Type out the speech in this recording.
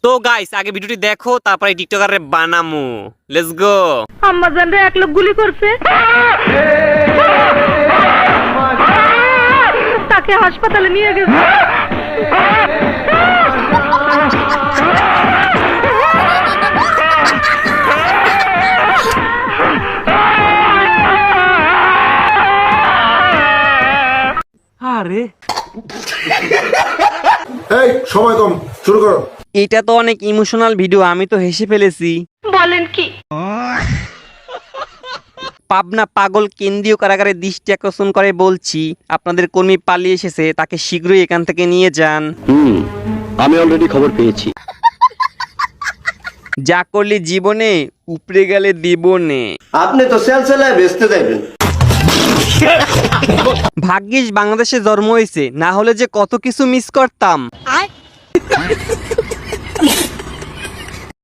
তো গাইস আগে ভিডিওটি দেখো তারপরে টিকটকারে বানামু। Let's go. আম্মা জানরে এক লোক গুলি করছে, তাকে হাসপাতালে নিয়ে গেছে। আরে এই সময় কম, শুরু করো। এটা তো অনেক ইমোশনাল ভিডিও, আমি তো হেসে ফেলেছি। বলেন কি? পাবনা পাগল কেন্দ্রীয় কারাগারে দৃষ্টি আকর্ষণ করে বলছি, আপনাদের কর্মী পালিয়ে এসেছে, তাকে শীঘ্রই এখান থেকে নিয়ে যান। আমি অলরেডি খবর পেয়েছি। যা করলি জীবনে উপরে গেলে দিবনে। আপনি তো সেলসেলায় বেচতে যাবেন। ভাগ্যিস বাংলাদেশে জন্ম হয়েছে, না হলে যে কত কিছু মিস করতাম।